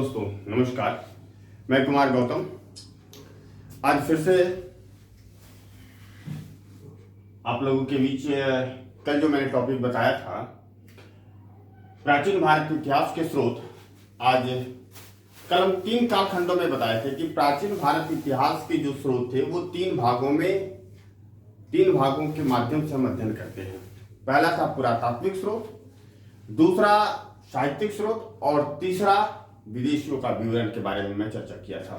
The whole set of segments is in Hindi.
दोस्तों नमस्कार, मैं कुमार गौतम आज फिर से आप लोगों के बीच कल जो मैंने टॉपिक बताया था प्राचीन भारत के इतिहास के स्रोत, आज कल हम 3 कालखंडों में बताए थे कि प्राचीन भारत इतिहास के जो स्रोत थे वो 3 भागों के माध्यम से हम अध्ययन करते हैं। पहला था पुरातात्विक स्रोत, दूसरा साहित्यिक स्रोत और तीसरा विदेशियों का विवरण के बारे में मैं चर्चा किया था।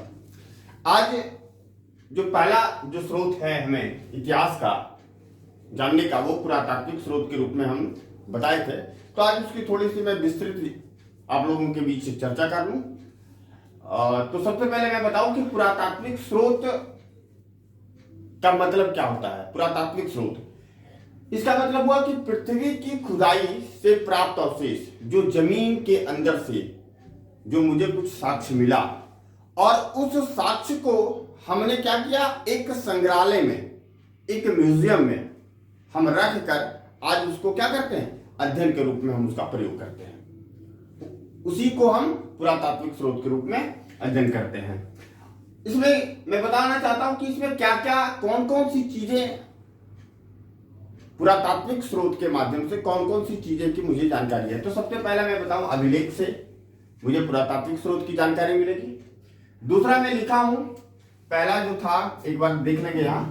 आज जो पहला जो स्रोत है हमें इतिहास का जानने का, वो पुरातात्विक स्रोत के रूप में हम बताए थे। तो आज उसकी थोड़ी सी मैं विस्तृत आप लोगों के बीच चर्चा कर लूं। तो सबसे पहले मैं बताऊं कि पुरातात्विक स्रोत का मतलब क्या होता है। पुरातात्विक स्रोत, इसका मतलब हुआ कि पृथ्वी की खुदाई से प्राप्त अवशेष, जो जमीन के अंदर से जो मुझे कुछ साक्ष्य मिला, और उस साक्ष्य को हमने क्या किया, एक संग्रहालय में, एक म्यूजियम में हम रख कर आज उसको क्या करते हैं, अध्ययन के रूप में हम उसका प्रयोग करते हैं। उसी को हम पुरातात्विक स्रोत के रूप में अध्ययन करते हैं। इसमें मैं बताना चाहता हूं कि इसमें क्या क्या कौन कौन सी चीजें, पुरातात्विक स्रोत के माध्यम से कौन कौन सी चीजें की मुझे जानकारी है। तो सबसे पहला मैं बताऊं, अभिलेख से मुझे पुरातात्विक स्रोत की जानकारी मिलेगी। दूसरा मैं लिखा हूं, पहला जो था एक बार देख लेंगे यहां,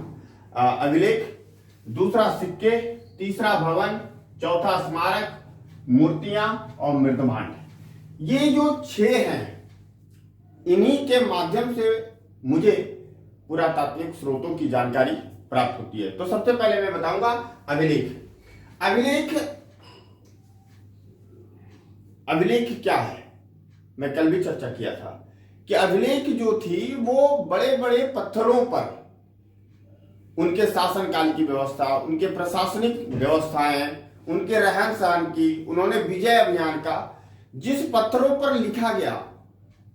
अभिलेख, दूसरा सिक्के, तीसरा भवन, चौथा स्मारक, मूर्तियां और मृदभांड। ये जो 6 हैं, इन्हीं के माध्यम से मुझे पुरातात्विक स्रोतों की जानकारी प्राप्त होती है। तो सबसे पहले मैं बताऊंगा अभिलेख। अभिलेख क्या है, मैं कल भी चर्चा किया था कि अभिलेख जो थी वो बड़े बड़े पत्थरों पर उनके शासनकाल की व्यवस्था, उनके प्रशासनिक व्यवस्थाएं, उनके रहन सहन की, उन्होंने विजय अभियान का जिस पत्थरों पर लिखा गया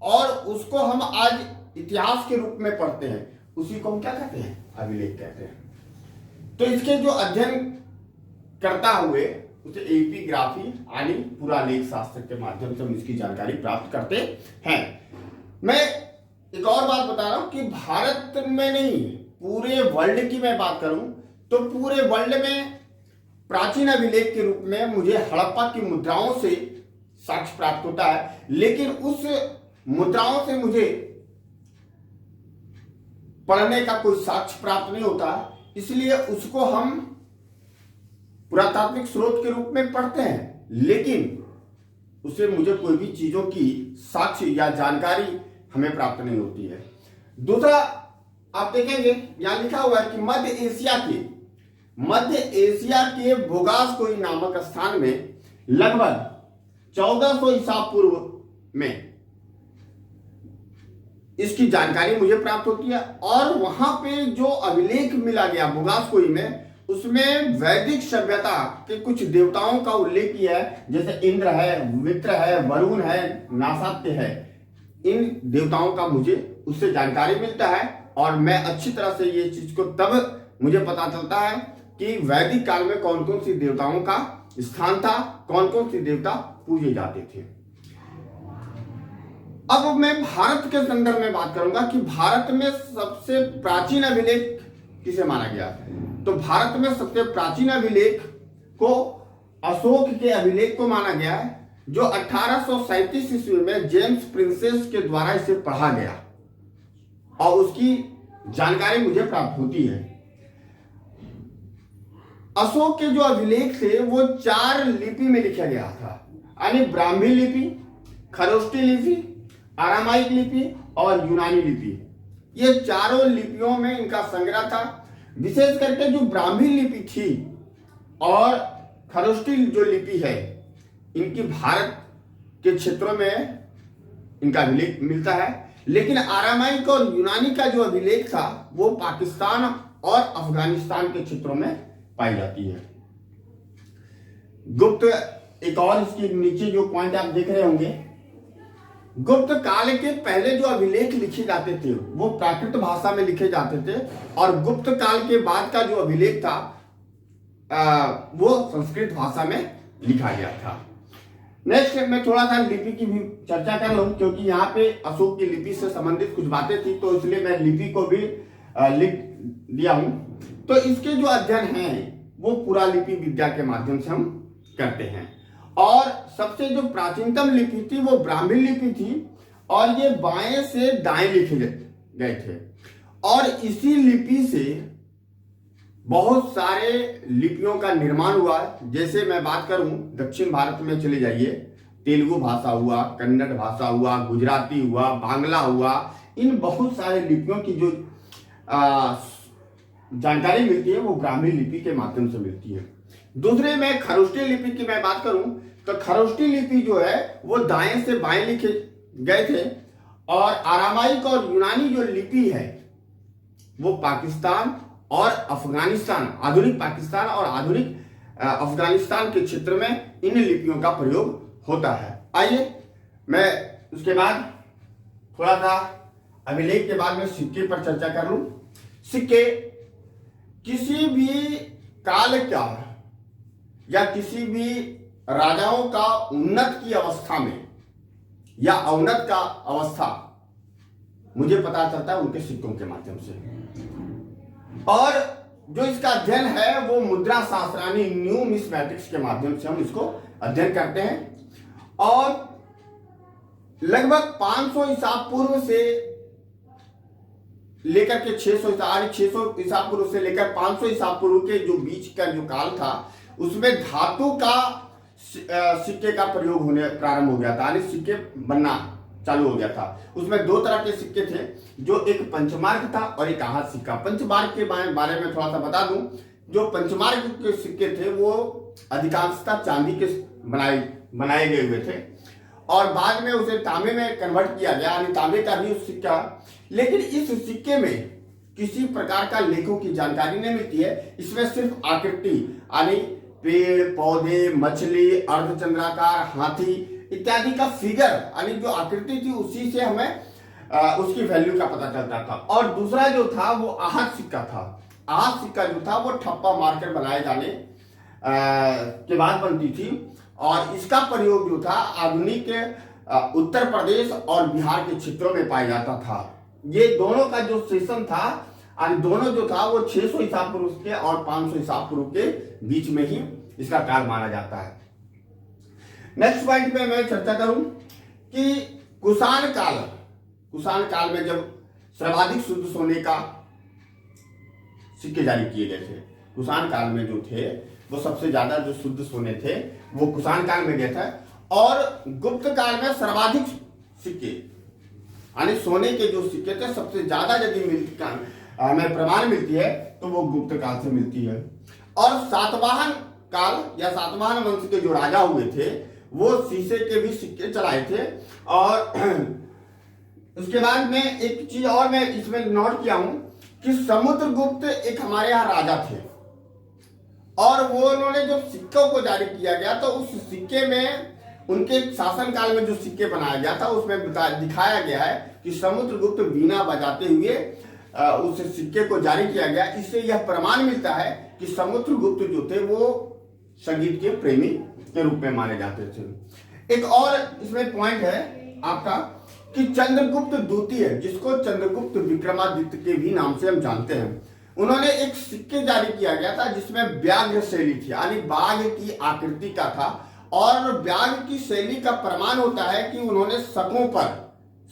और उसको हम आज इतिहास के रूप में पढ़ते हैं, उसी को हम क्या कहते हैं, अभिलेख कहते हैं। तो इसके जो अध्ययन करता हुए उसे एपिग्राफी यानी पुरालेख शास्त्र के माध्यम से हम इसकी जानकारी प्राप्त करते हैं। मैं एक और बात बता रहा हूं कि भारत में नहीं, पूरे वर्ल्ड की मैं बात करूं तो पूरे वर्ल्ड में प्राचीन अभिलेख के रूप में मुझे हड़प्पा की मुद्राओं से साक्ष्य प्राप्त होता है, लेकिन उस मुद्राओं से मुझे पढ़ने का कोई साक्ष्य प्राप्त नहीं होता, इसलिए उसको हम पुरातात्विक स्रोत के रूप में पढ़ते हैं, लेकिन उससे मुझे कोई भी चीजों की साक्ष्य या जानकारी हमें प्राप्त नहीं होती है। दूसरा आप देखेंगे यहां लिखा हुआ है कि मध्य एशिया के बोगासकोई नामक स्थान में लगभग 1400 ईसा पूर्व में इसकी जानकारी मुझे प्राप्त होती है। और वहां पे जो अभिलेख मिला गया बोगासकोई में, उसमें वैदिक सभ्यता के कुछ देवताओं का उल्लेख किया है, जैसे इंद्र है, मित्र है, वरुण है, नासात्य है। इन देवताओं का मुझे उससे जानकारी मिलता है और मैं अच्छी तरह से ये चीज को तब मुझे पता चलता है कि वैदिक काल में कौन कौन सी देवताओं का स्थान था, कौन कौन सी देवता पूजे जाते थे। अब मैं भारत के संदर्भ में बात करूंगा कि भारत में सबसे प्राचीन अभिलेख किसे माना गया। तो भारत में सबसे प्राचीन अभिलेख को अशोक के अभिलेख को माना गया है, जो 1837 ईस्वी में जेम्स प्रिंसेस के द्वारा इसे पढ़ा गया और उसकी जानकारी मुझे प्राप्त होती है। अशोक के जो अभिलेख थे वो 4 लिपि में लिखा गया था, यानी ब्राह्मी लिपि, खरोष्टी लिपि, अरामाइक लिपि और यूनानी लिपि। ये चारों लिपियों में इनका संग्रह था। विशेष करके जो ब्राह्मी लिपि थी और खरोष्टी जो लिपि है, इनकी भारत के क्षेत्रों में इनका अभिलेख मिलता है, लेकिन अरामाइक और यूनानी का जो अभिलेख था वो पाकिस्तान और अफगानिस्तान के क्षेत्रों में पाई जाती है। गुप्त, एक और इसके नीचे जो पॉइंट आप देख रहे होंगे, गुप्त काल के पहले जो अभिलेख लिखे जाते थे वो प्राकृत भाषा में लिखे जाते थे, और गुप्त काल के बाद का जो अभिलेख था वो संस्कृत भाषा में लिखा गया था। नेक्स्ट मैं थोड़ा सा लिपि की भी चर्चा कर लूं, क्योंकि यहाँ पे अशोक की लिपि से संबंधित कुछ बातें थी, तो इसलिए मैं लिपि को भी लिख दिया हूं। तो इसके जो अध्ययन है वो पुरा लिपि विद्या के माध्यम से हम करते हैं। और सबसे जो प्राचीनतम लिपि थी वो ब्राह्मी लिपि थी, और ये बाएं से दाएं लिखे गए थे। और इसी लिपि से बहुत सारे लिपियों का निर्माण हुआ। जैसे मैं बात करूं, दक्षिण भारत में चले जाइए, तेलुगु भाषा हुआ, कन्नड़ भाषा हुआ, गुजराती हुआ, बांग्ला हुआ, इन बहुत सारे लिपियों की जो जानकारी मिलती है वो ब्राह्मी लिपि के माध्यम से मिलती है। दूसरे में खरोष्टी लिपि की मैं बात करूं तो खरोष्टी लिपि जो है वो दाएं से बाएं लिखे गए थे। और आरामाइक और यूनानी जो लिपि है वो पाकिस्तान और अफगानिस्तान, आधुनिक पाकिस्तान और आधुनिक अफगानिस्तान के क्षेत्र में इन लिपियों का प्रयोग होता है। आइए मैं उसके बाद थोड़ा सा अभिलेख के बाद में सिक्के पर चर्चा कर लूं। सिक्के किसी भी काल का या किसी भी राजाओं का उन्नत की अवस्था में या अवनत का अवस्था मुझे पता चलता है उनके सिक्कों के माध्यम से। और जो इसका अध्ययन है वो मुद्रा शास्त्रानी न्यूमिस्मैटिक्स के माध्यम से हम इसको अध्ययन करते हैं। और लगभग 500 ईसा पूर्व से लेकर के 600 ईसा पूर्व से लेकर 500 ईसा पूर्व के जो बीच का जो काल था उसमें धातु का सिक्के का प्रयोग होने प्रारंभ हो गया था, यानी सिक्के बनना चालू हो गया था। उसमें दो तरह के सिक्के थे, जो एक पंचमार्क था और एक आहत सिक्का। पंचमार्क के बारे में थोड़ा सा बता दूं, जो पंचमार्क के सिक्के थे वो अधिकांशतः चांदी के बनाए गए हुए थे, और बाद में उसे तांबे में कन्वर्ट किया गया, यानी तांबे का भी सिक्का। लेकिन इस सिक्के में किसी प्रकार का लेखों की जानकारी नहीं मिलती है। इसमें सिर्फ आकृति, यानी पेड़ पौधे, मछली, अर्धचंद्राकार, हाथी इत्यादि का फिगर, यानी जो आकृति थी उसी से हमें उसकी वैल्यू का पता चलता था। और दूसरा जो था वो आहत सिक्का था। आहत सिक्का जो था वो ठप्पा मारकर बनाए जाने के बाद बनती थी, और इसका प्रयोग जो था आधुनिक उत्तर प्रदेश और बिहार के क्षेत्रों में पाया जाता था। ये दोनों का जो सेशन था, दोनों जो था वो 600 ईसा पूर्व के और 500 ईसा पूर्व के बीच में ही इसका काल माना जाता है। नेक्स्ट पॉइंट पे मैं चर्चा करूं कि कुषाण काल में जब सर्वाधिक शुद्ध सोने का सिक्के जारी किए गए थे, कुषाण काल में जो थे वो सबसे ज्यादा जो शुद्ध सोने थे वो कुषाण काल में गए थे। और गुप्त काल में सर्वाधिक सिक्के, यानी सोने के जो सिक्के थे सबसे ज्यादा यदि हमें प्रमाण मिलती है तो वो गुप्त काल से मिलती है। और सातवाहन काल या सातवाहन वंश के जो राजा हुए थे वो शीशे के भी सिक्के चलाए थे। और उसके बाद में एक चीज और मैं इसमें नोट किया हूं कि समुद्रगुप्त एक हमारे यहाँ राजा थे, और वो उन्होंने जब सिक्कों को जारी किया गया तो उस सिक्के में उनके शासन काल में जो सिक्के बनाया गया था उसमें दिखाया गया है कि समुद्रगुप्त वीणा बजाते हुए उस सिक्के को जारी किया गया। इससे यह प्रमाण मिलता है कि समुद्रगुप्त जो थे वो संगीत के प्रेमी के रूप में माने जाते थे। एक और इसमें पॉइंट है आपका कि चंद्रगुप्त द्वितीय, जिसको चंद्रगुप्त विक्रमादित्य के भी नाम से हम जानते हैं, उन्होंने एक सिक्के जारी किया गया था जिसमें व्याघ्र शैली थी, यानी बाघ की आकृति का था। और व्याघ्र की शैली का प्रमाण होता है कि उन्होंने शकों पर,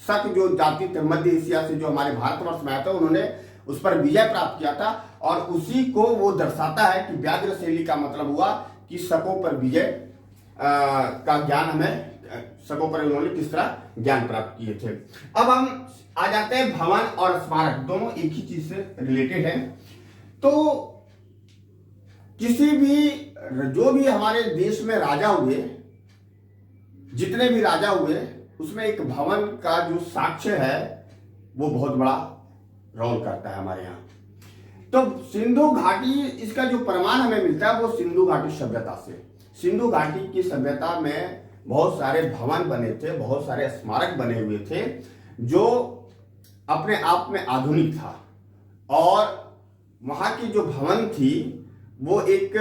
शक जो जाति थे मध्य एशिया से जो हमारे भारतवर्ष में आया था, उन्होंने उस पर विजय प्राप्त किया था। और उसी को वो दर्शाता है कि व्याघ्र शैली का मतलब हुआ कि शकों पर विजय का ज्ञान, हमें शकों पर उन्होंने किस तरह ज्ञान प्राप्त किए थे। अब हम आ जाते हैं भवन और स्मारक, दोनों एक ही चीज से रिलेटेड हैं। तो किसी भी जो भी हमारे देश में राजा हुए, जितने भी राजा हुए, उसमें एक भवन का जो साक्ष्य है वो बहुत बड़ा रोल करता है हमारे यहाँ। तो सिंधु घाटी, इसका जो प्रमाण हमें मिलता है वो सिंधु घाटी सभ्यता से। सिंधु घाटी की सभ्यता में बहुत सारे भवन बने थे, बहुत सारे स्मारक बने हुए थे जो अपने आप में आधुनिक था। और वहां की जो भवन थी वो एक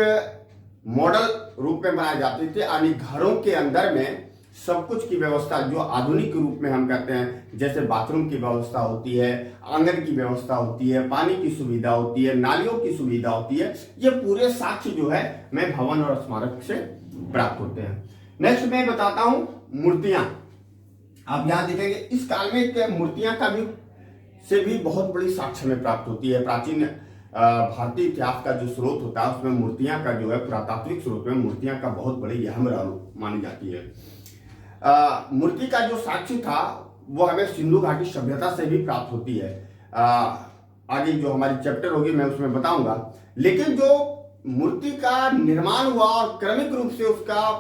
मॉडल रूप में बनाए जाते थे, यानी घरों के अंदर में सब कुछ की व्यवस्था जो आधुनिक रूप में हम करते हैं, जैसे बाथरूम की व्यवस्था होती है, आंगन की व्यवस्था होती है, पानी की सुविधा होती है, नालियों की सुविधा होती है, ये पूरे साक्ष्य जो है मैं भवन और स्मारक से प्राप्त होते हैं। नेक्स्ट मैं बताता हूं मूर्तियां। आप यहां देखेंगे इस काल में मूर्तियां का भी से भी बहुत बड़ी साक्ष्य में प्राप्त होती है। प्राचीन भारतीय इतिहास का जो स्रोत होता है उसमें मूर्तियां का जो है पुरातात्विक स्रोत में मूर्तियां का बहुत बड़ी अहम रोल मानी जाती है। मूर्ति का जो साक्ष्य था वो हमें सिंधु घाटी सभ्यता से भी प्राप्त होती है। आगे जो हमारी चैप्टर होगी मैं उसमें बताऊंगा। लेकिन जो मूर्ति का निर्माण हुआ और क्रमिक रूप से उसका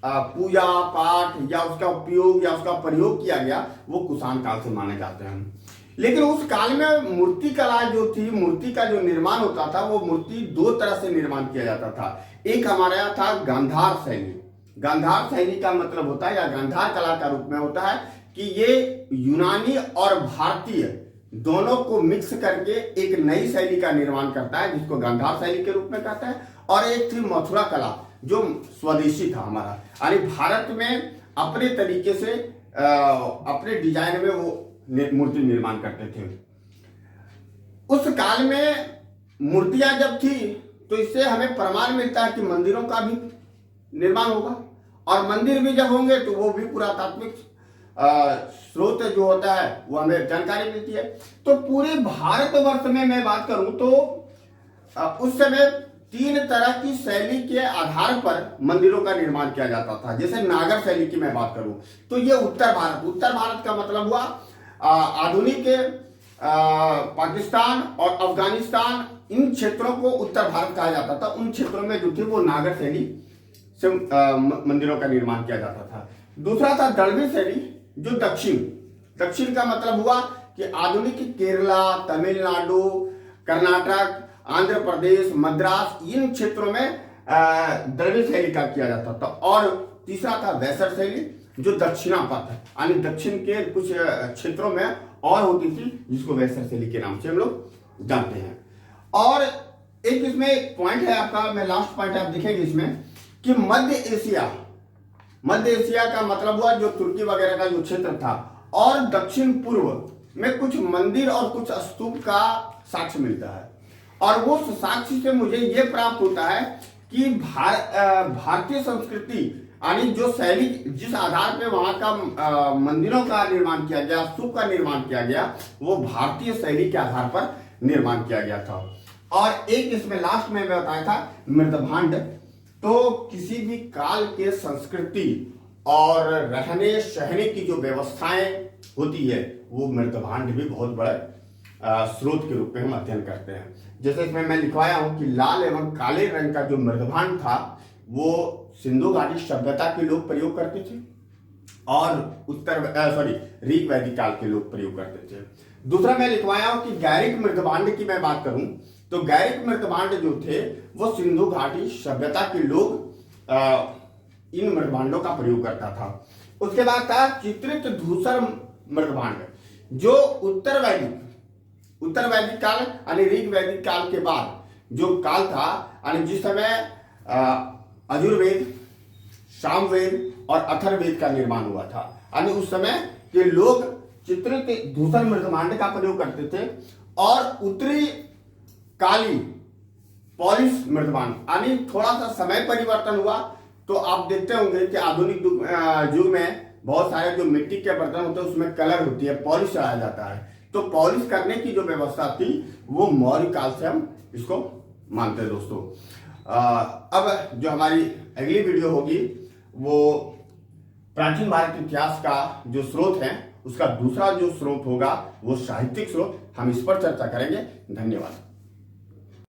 पूजा पाठ या उसका उपयोग या उसका प्रयोग किया गया वो कुषाण काल से माने जाते हैं। लेकिन उस काल में मूर्ति कला जो थी, मूर्ति का जो निर्माण होता था वो मूर्ति दो तरह से निर्माण किया जाता था। एक हमारे यहाँ था गांधार शैली। गांधार शैली का मतलब होता है या गांधार कला का रूप में होता है कि ये यूनानी और भारतीय दोनों को मिक्स करके एक नई शैली का निर्माण करता है जिसको गांधार शैली के रूप में कहता है। और एक थी मथुरा कला जो स्वदेशी था हमारा, यानी भारत में अपने तरीके से अपने डिजाइन में वो मूर्ति निर्माण करते थे। उस काल में मूर्तियां जब थी तो इससे हमें प्रमाण मिलता है कि मंदिरों का भी निर्माण होगा और मंदिर भी जब होंगे तो वो भी पुरातात्विक स्रोत जो होता है वो हमें जानकारी मिलती है। तो पूरे भारतवर्ष में मैं बात करूं तो उस समय 3 तरह की शैली के आधार पर मंदिरों का निर्माण किया जाता था। जैसे नागर शैली की मैं बात करूं तो ये उत्तर भारत का मतलब हुआ आधुनिक पाकिस्तान और अफगानिस्तान, इन क्षेत्रों को उत्तर भारत कहा जाता था। उन क्षेत्रों में जो थे वो नागर शैली से मंदिरों का निर्माण किया जाता था। दूसरा था द्रविड़ शैली जो दक्षिण का मतलब हुआ कि आधुनिक केरला, तमिलनाडु, कर्नाटक, आंध्र प्रदेश, मद्रास, इन क्षेत्रों में द्रविड़ शैली का किया जाता था। और तीसरा था वैसर शैली जो दक्षिणापथ यानी दक्षिण के कुछ क्षेत्रों में और होती थी जिसको वैसर शैली के नाम से हम लोग जानते हैं। और एक इसमें पॉइंट है आपका, मैं लास्ट पॉइंट आप देखेंगे इसमें कि मध्य एशिया का मतलब हुआ जो तुर्की वगैरह का जो क्षेत्र था और दक्षिण पूर्व में कुछ मंदिर और कुछ स्तूप का साक्ष्य मिलता है। और वो साक्ष्य से मुझे ये प्राप्त होता है कि भारतीय संस्कृति यानी जो शैली जिस आधार पे वहां का मंदिरों का निर्माण किया गया, स्तूप का निर्माण किया गया, वो भारतीय शैली के आधार पर निर्माण किया गया था। और एक इसमें लास्ट में बताया था मृदभांड। तो किसी भी काल के संस्कृति और रहने सहने की जो व्यवस्थाएं होती है वो मृदभांड भी बहुत बड़ा स्रोत के रूप में हम अध्ययन करते हैं। जैसे इसमें मैं लिखवाया हूं कि लाल एवं काले रंग का जो मृदभांड था वो सिंधु घाटी सभ्यता के लोग प्रयोग करते थे और ऋग वैदिक काल के लोग प्रयोग करते थे। दूसरा मैं लिखवाया हूं कि गैरिक मृदभांड की मैं बात करूं तो गैरिक मृदभांड जो थे वो सिंधु घाटी सभ्यता के लोग इन मृदभांडों का प्रयोग करता था। उसके बाद था चित्रित धूसर मृदभांड जो उत्तर वैदिक काल यानी ऋग वैदिक काल के बाद जो काल था, यानी जिस समय अजुर्वेद, सामवेद और अथर्ववेद का निर्माण हुआ था, यानी उस समय के लोग चित्रित धूसर मृदभांड का प्रयोग करते थे। और उत्तरी काली पॉलिश मृदभांड यानी थोड़ा सा समय परिवर्तन हुआ। तो आप देखते होंगे कि आधुनिक युग में बहुत सारे जो मिट्टी के बर्तन होते हैं उसमें कलर होती है, पॉलिश चढ़ाया जाता है। तो पॉलिश करने की जो व्यवस्था थी वो मौर्य काल से हम इसको मानते हैं दोस्तों। अब जो हमारी अगली वीडियो होगी वो प्राचीन भारत इतिहास का जो स्रोत है उसका दूसरा जो स्रोत होगा वो साहित्यिक स्रोत, हम इस पर चर्चा करेंगे। धन्यवाद।